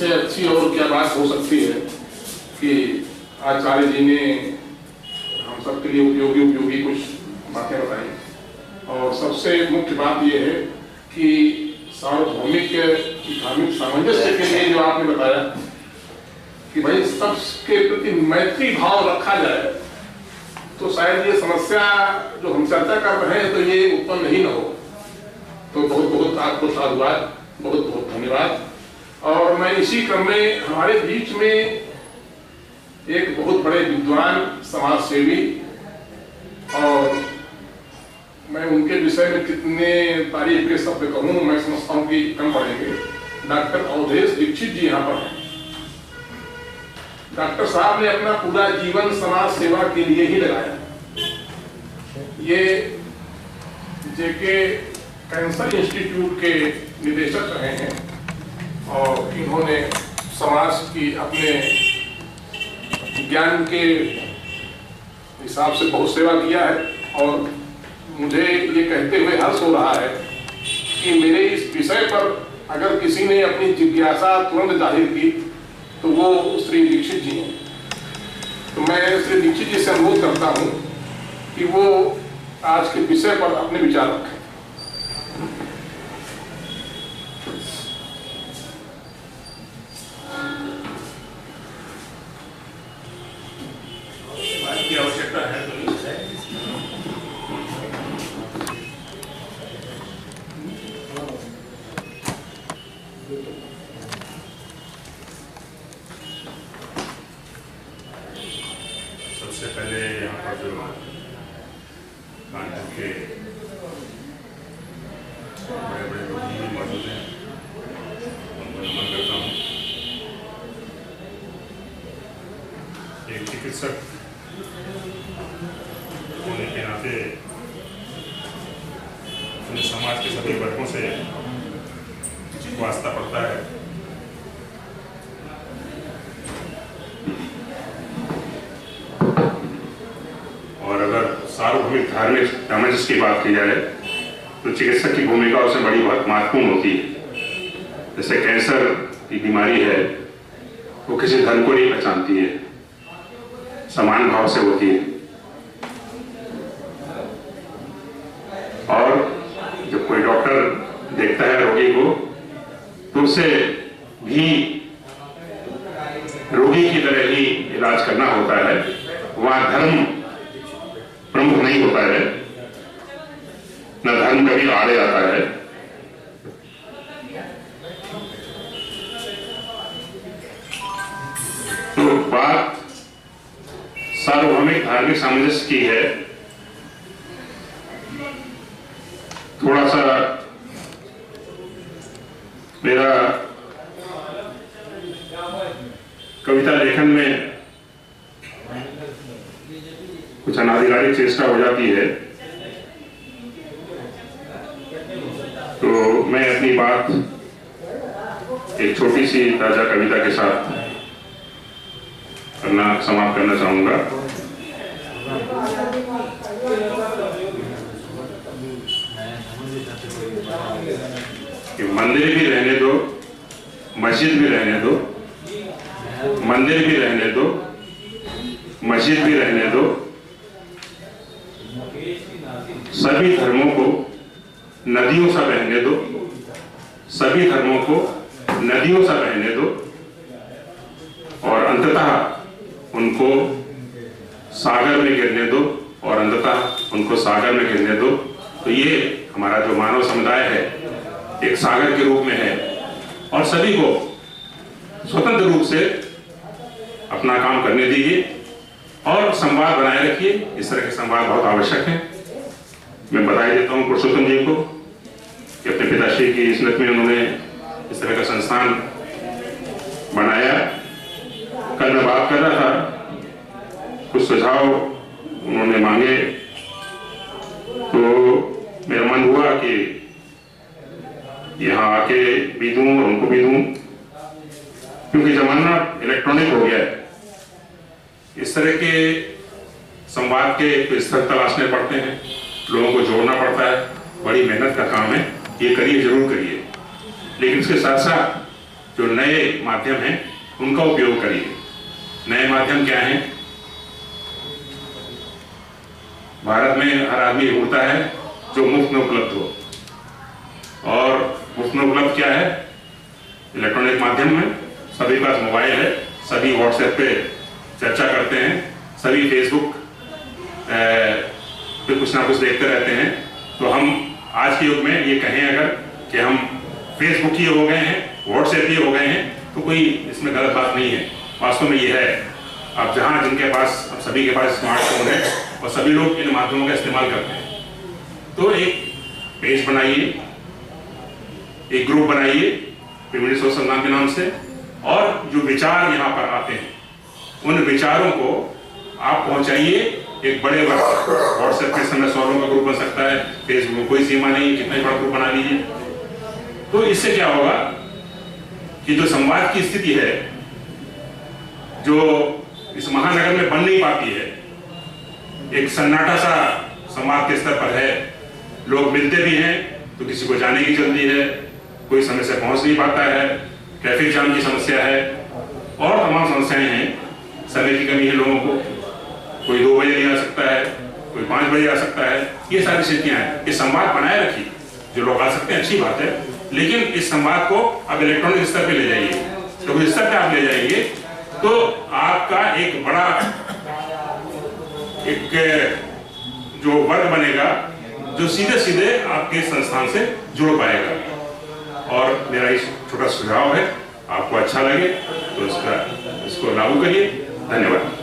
इससे अच्छी और क्या बात हो सकती है कि आचार्य जी ने हम सबके लिए उपयोगी कुछ बातें बताई। और सबसे मुख्य बात यह है कि सार्वभौमिक धार्मिक सामंजस्य के लिए जो आपने बताया कि भाई सबके प्रति मैत्री भाव रखा जाए, तो शायद ये समस्या जो हम चर्चा कर रहे हैं तो ये उत्पन्न ही न हो। तो बहुत बहुत आपको साधुवाद, बहुत बहुत धन्यवाद। और मैं इसी क्रम में हमारे बीच में एक बहुत बड़े विद्वान समाज सेवी, और मैं उनके विषय में कितने तारीफ के शब्द कहूँ, मैं समझता हूँ कि कम पड़ेंगे। डॉक्टर अवधेश दीक्षित जी यहाँ पर हैं। डॉक्टर साहब ने अपना पूरा जीवन समाज सेवा के लिए ही लगाया। ये जेके कैंसर इंस्टीट्यूट के निदेशक रहे हैं और इन्होंने समाज की अपने ज्ञान के हिसाब से बहुत सेवा किया है। और मुझे ये कहते हुए हर्ष हो रहा है कि मेरे इस विषय पर अगर किसी ने अपनी जिज्ञासा तुरंत जाहिर की तो वो श्री दीक्षित जी हैं। तो मैं श्री दीक्षित जी से अनुरोध करता हूँ कि वो आज के विषय पर अपने विचार रखें। की आवश्यकता है तो सबसे पहले यहाँ पर जो कानपुर के बड़े बड़े लोग भी मौजूद हैं, उनको नमन करता हूँ। एक चिकित्सक होने के नाते अपने समाज के सभी वर्गों से वास्ता पड़ता है। और अगर सार्वभौमिक धार्मिक सामंजस्य की बात की जाए तो चिकित्सक की भूमिका उसमें बड़ी महत्वपूर्ण होती है। जैसे कैंसर की बीमारी है, वो किसी धर्म को नहीं पहचानती है, समान भाव से होती है। और जब कोई डॉक्टर देखता है रोगी को तो उसे भी रोगी की तरह ही इलाज करना होता है। वहां धर्म प्रमुख नहीं होता है, न धर्म कभी आड़े आता है। तो बात सार्वभौमिक धार्मिक सामंजस्य की है। थोड़ा सा मेरा कविता लेखन में कुछ अनाधिकारिक चेष्टा हो जाती है, तो मैं अपनी बात एक छोटी सी ताजा कविता के साथ समाप्त करना चाहूंगा। कि मंदिर भी रहने दो, मस्जिद भी रहने दो, मंदिर भी रहने दो, मस्जिद भी रहने दो, सभी धर्मों को नदियों सा बहने दो, सभी धर्मों को नदियों सा बहने दो, और अंततः उनको सागर में गिरने दो, और अंततः उनको सागर में गिरने दो। तो ये हमारा जो मानव समुदाय है एक सागर के रूप में है, और सभी को स्वतंत्र रूप से अपना काम करने दीजिए और संवाद बनाए रखिए। इस तरह के संवाद बहुत आवश्यक है। मैं बधाई देता हूँ पुरुषोत्तम जी को कि अपने पिताश्री की स्मृति में उन्होंने इस तरह का संस्थान बनाया। कल मैं बात कर रहा था, कुछ सुझाव उन्होंने मांगे, तो मेरा मन हुआ कि यहाँ आके भी दूं और उनको भी दूं, क्योंकि जमाना इलेक्ट्रॉनिक हो गया है। इस तरह के संवाद के स्तर तलाशने पड़ते हैं, लोगों को जोड़ना पड़ता है, बड़ी मेहनत का काम है। ये करिए, जरूर करिए, लेकिन इसके साथ साथ जो नए माध्यम हैं उनका उपयोग करिए। नए माध्यम क्या हैं? भारत में हर आदमी ढूंढता है जो मुफ्त में उपलब्ध हो, और मुफ्त में उपलब्ध क्या है? इलेक्ट्रॉनिक माध्यम में सभी के पास मोबाइल है, सभी व्हाट्सएप पे चर्चा करते हैं, सभी फेसबुक पे कुछ ना कुछ देखते रहते हैं। तो हम आज के युग में ये कहें अगर कि हम फेसबुक ही हो गए हैं, व्हाट्सएप ही हो गए हैं, तो कोई इसमें गलत बात नहीं है। वास्तव में ये है, अब जहाँ जिनके पास, अब सभी के पास स्मार्टफोन है और सभी लोग इन माध्यमों का इस्तेमाल करते हैं, तो एक पेज बनाइए, एक ग्रुप बनाइए पिपली सोच संग्राम के नाम से, और जो विचार यहाँ पर आते हैं उन विचारों को आप पहुंचाइए एक बड़े वर्ग तक। व्हाट्सएप के समय 100 लोगों का ग्रुप बन सकता है, फेसबुक में कोई सीमा नहीं, कितना ही बड़ा ग्रुप बना लीजिए। तो इससे क्या होगा कि जो संवाद की स्थिति है, जो इस महानगर में बन नहीं पाती है, एक सन्नाटा सा संवाद के स्तर पर है, लोग मिलते भी हैं तो किसी को जाने की जल्दी है, कोई समय से पहुंच नहीं पाता है, ट्रैफिक जाम की समस्या है और तमाम समस्याएं हैं, समय की कमी है लोगों को, कोई 2 बजे नहीं आ सकता है, कोई 5 बजे आ सकता है, ये सारी स्थितियां हैं। ये संवाद बनाए रखिए, जो लोग आ सकते हैं अच्छी बात है, लेकिन इस संवाद को अब इलेक्ट्रॉनिक स्तर पे ले जाइए। तो इस स्तर पे आप ले जाएंगे तो आपका एक बड़ा एक जो वर्ग बनेगा जो सीधे सीधे आपके संस्थान से जुड़ पाएगा। और मेरा एक छोटा सुझाव है, आपको अच्छा लगे तो इसको लागू करिए। धन्यवाद।